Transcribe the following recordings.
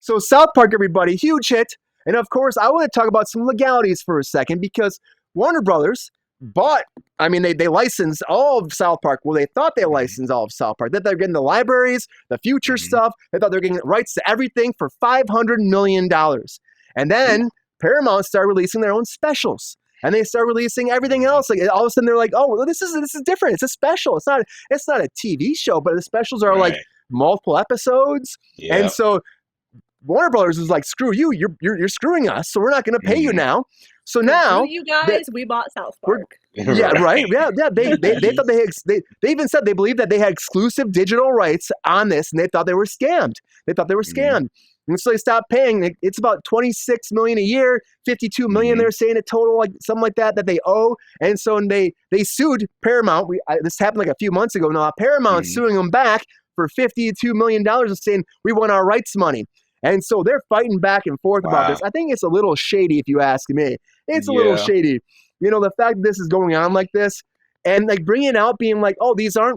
So South Park, everybody, huge hit. And of course, I want to talk about some legalities for a second because Warner Brothers bought, they licensed all of South Park. Well, they thought they licensed all of South Park. They thought they were getting the libraries, the future stuff. They thought they were getting rights to everything for $500 million. And then Paramount started releasing their own specials. And they start releasing everything else. Like all of a sudden, they're like, "Oh, well, this is different. It's a special. It's not a TV show, but the specials are like multiple episodes." Yeah. And so Warner Brothers was like, "Screw you! You're screwing us. So we're not going to pay you now." So now, you guys, we bought South Park. Yeah, right. Yeah. They thought they even said they believed that they had exclusive digital rights on this, and they thought they were scammed. And so they stopped paying. It's about $26 million a year, $52 million they're saying a total, like something like that they owe. And so they sued Paramount. This happened like a few months ago. Now Paramount suing them back for $52 million and saying we want our rights money. And so they're fighting back and forth about this. I think it's a little shady, if you ask me. It's a little shady. The fact that this is going on like this. And like bringing it out, being like, "Oh, these are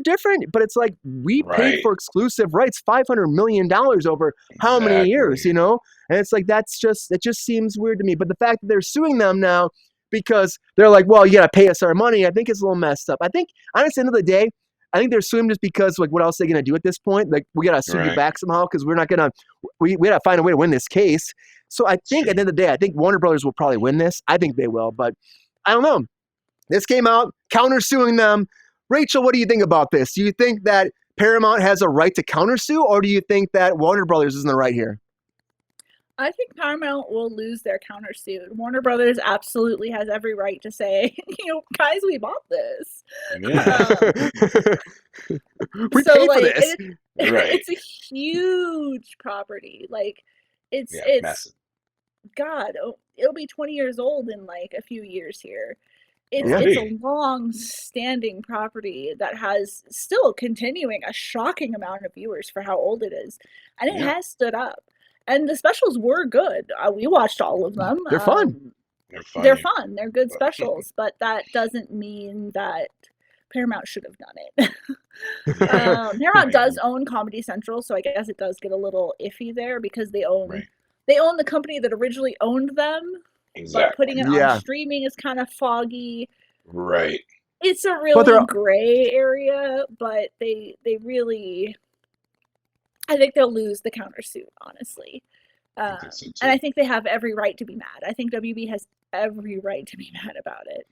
different," but it's like we paid for exclusive rights, $500 million over how many years, And it's like it just seems weird to me. But the fact that they're suing them now because they're like, "Well, you got to pay us our money," I think it's a little messed up. I think, honestly, at the end of the day, I think they're suing just because, like, what else are they gonna do at this point? Like, we gotta sue you back somehow because we're not gonna. We gotta find a way to win this case. So I think at the end of the day, I think Warner Brothers will probably win this. I think they will, but I don't know. This came out, countersuing them. Rachel, what do you think about this? Do you think that Paramount has a right to countersue, or do you think that Warner Brothers is in the right here? I think Paramount will lose their countersuit. Warner Brothers absolutely has every right to say, guys, we bought this. Yeah. We paid for this. It's a huge property. Like, it's massive. God, it'll be 20 years old in like a few years here. It's a long-standing property that has still continuing a shocking amount of viewers for how old it is, and it has stood up. And the specials were good. We watched all of them. They're fun. They're fun. They're good specials, but that doesn't mean that Paramount should have done it. Paramount does own Comedy Central, so I guess it does get a little iffy there because they own the company that originally owned them. Exactly. But putting it on streaming is kind of foggy. Right. It's a really gray area, but they really, I think they'll lose the countersuit, honestly. And I think they have every right to be mad. I think WB has every right to be mad about it.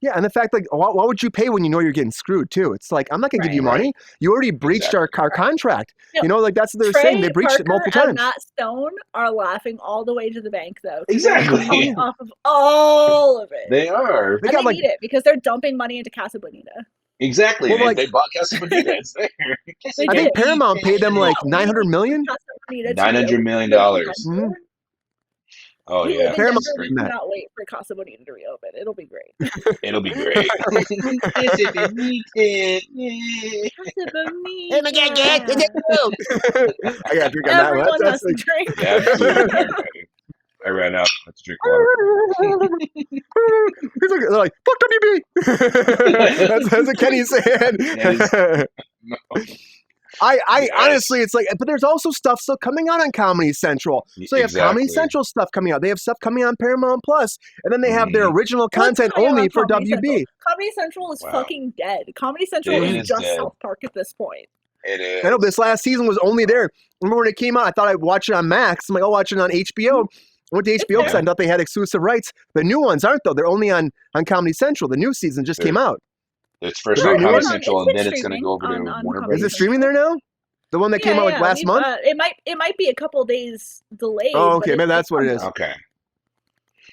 Yeah, and the fact, like, why would you pay when you know you're getting screwed, too? It's like, I'm not going to give you money. You already breached our contract. Like, that's what they're saying. They breached it multiple times. And Matt Stone are laughing all the way to the bank, though. Exactly. They're off of all of it. They are. They need it because they're dumping money into Casa Bonita. Exactly. Well, they bought Casa Bonita. It's there. I think Paramount paid them like $900 million? $900 million. Mm-hmm. Oh, yeah. Paramount cannot wait for Casa Bonita to reopen. It'll be great. It'll be great. Casa Bonita. Oh my God, I got to drink on that one. Everyone has to drink. Yeah, I ran out. Let's drink water. They're like, fuck WB. That's what Kenny's saying. I honestly, it's like, but there's also stuff still coming out on Comedy Central. So they have Comedy Central stuff coming out. They have stuff coming on Paramount Plus, and then they have their original content only for WB. Central. Comedy Central is fucking dead. Comedy Central is just dead. South Park at this point. It is. I know this last season was only there. Remember when it came out? I thought I'd watch it on Max. I'm like, I'll watch it on HBO. I went to HBO because I thought they had exclusive rights. The new ones aren't, though. They're only on Comedy Central. The new season just came out. It's first on Comedy Central, and then it's going to go over to Warner Brothers. Is it streaming there now? The one that came out like last month? It might be a couple days delayed. Oh, okay. Maybe that's what it is. Okay.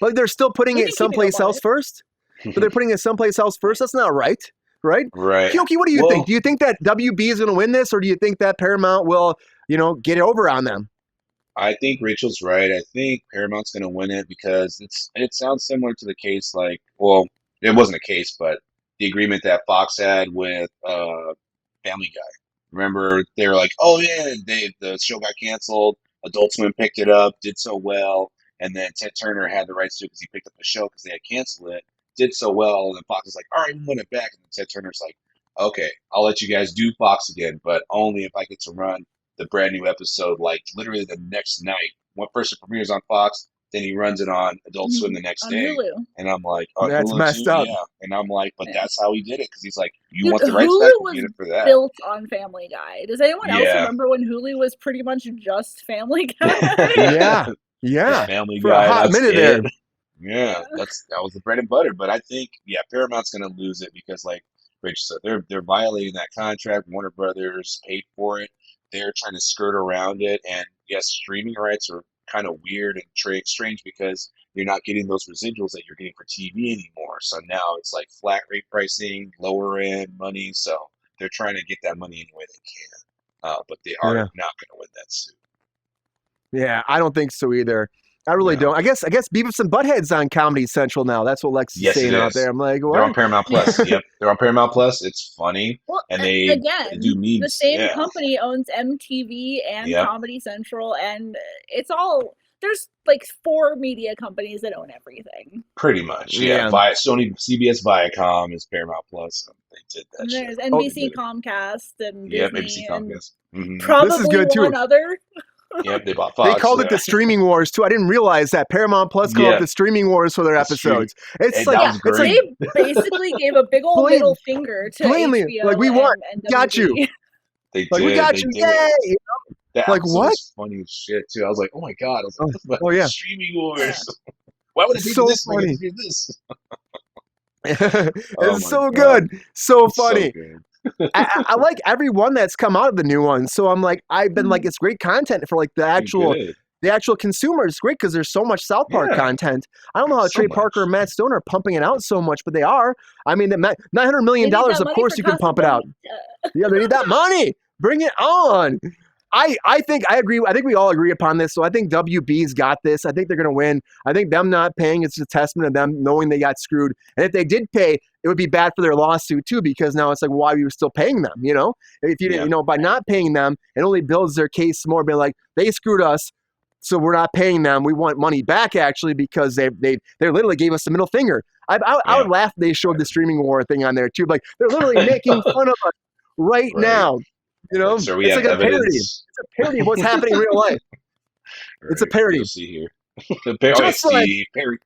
But they're still putting it someplace else first? But they're putting it someplace else first? That's not right. Right? Keoki, what do you think? Do you think that WB is going to win this, or do you think that Paramount will, get it over on them? I think Rachel's right. I think Paramount's going to win it because it sounds similar to the case, it wasn't a case, but the agreement that Fox had with Family Guy. Remember, they were like, "Oh yeah, the show got canceled. Adult Swim picked it up, did so well, and then Ted Turner had the rights to it because he picked up the show because they had canceled it, did so well, and then Fox was like, all right, we want it back, and then Ted Turner's like, okay, I'll let you guys do Fox again, but only if I get to run the brand new episode like literally the next night. One first it premieres on Fox, then he runs it on Adult Swim the next on day. Hulu. And I'm like, on That's Hulu messed too? up. Yeah. And I'm like, but that's how he did it because he's like, you Dude, want the rights Hulu back? was Get it for that. built on Family Guy. Does anyone else Yeah. remember when Hulu was pretty much just Family Guy? Yeah. The Family For Guy, a hot that's minute it. there. Yeah, that was the bread and butter. But I think, Paramount's gonna lose it because, like Rich said, they're violating that contract. Warner Brothers paid for it. They're trying to skirt around it, and yes, streaming rights are kind of weird and strange because you're not getting those residuals that you're getting for TV anymore. So now it's like flat rate pricing, lower end money. So they're trying to get that money any way they can. But they are not going to win that suit. Yeah, I don't think so either. I really don't. I guess Beavis and Butthead's on Comedy Central now. That's what Lex is saying out there. I'm like, what? They're on Paramount Plus. Yep, they're on Paramount Plus. It's funny, Well, and they do memes. The same company owns MTV and Comedy Central, and it's all there's like 4 media companies that own everything. Pretty much, yeah. Sony, CBS, Viacom is Paramount Plus. They did that. There's NBC, Comcast, and Disney, NBC, Comcast. And probably this is good too. One other. Yep, they bought Fox. They called it the Streaming Wars too. I didn't realize that Paramount Plus called it the Streaming Wars for their episodes. It's like they basically gave a big old middle finger to HBO like we want, and got you. They did. Like we got you, yay! You know? That like what? Was funny as shit too. I was like, oh my god! I was like, Streaming Wars. Why would it be so this? Funny. Do this? It's so good, so funny. I like every one that's come out of the new one. So I'm like, I've been like, it's great content for like the actual consumers. It's great because there's so much South Park content. I don't know how Trey Parker and Matt Stone are pumping it out so much, but they are. I mean, the $900 million, of course you can pump it out. Yeah, they need that money. Bring it on. I think I agree. I think we all agree upon this. So I think WB's got this. I think they're going to win. I think them not paying, it's a testament of them knowing they got screwed. And if they did pay, it would be bad for their lawsuit too, because now it's like, why are you still paying them? You know, if you didn't, by not paying them, it only builds their case more, being like, they screwed us, so we're not paying them. We want money back actually, because they literally gave us the middle finger. I would laugh if they showed the streaming war thing on there too. Like they're literally making fun of us right now. You know, so it's like a parody. It's a parody of what's happening in real life. It's a parody. You'll see here. The parody.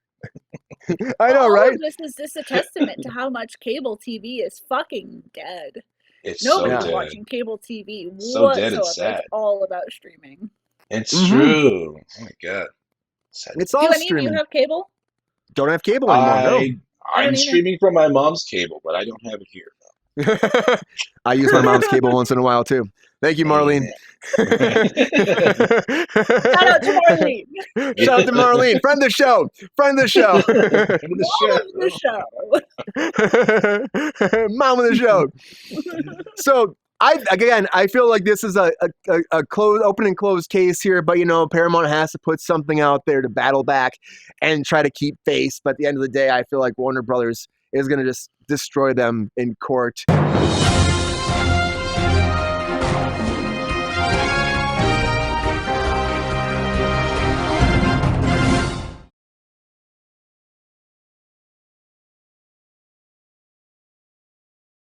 I know, right? This is just a testament to how much cable TV is fucking dead. It's Nobody's so dead. watching cable TV so dead, it's sad. It's all about streaming. It's true. Oh my god. It's all streaming. Do you have cable? Don't have cable anymore. I'm streaming from my mom's cable, but I don't have it here. I use my mom's cable once in a while too. Thank you, Marlene. Shout out to Marlene. Shout out to Marlene. Friend of the show. Friend of the show. Mom of the show. So I feel like this is a open and closed case here, but Paramount has to put something out there to battle back and try to keep face. But at the end of the day, I feel like Warner Brothers is going to just destroy them in court.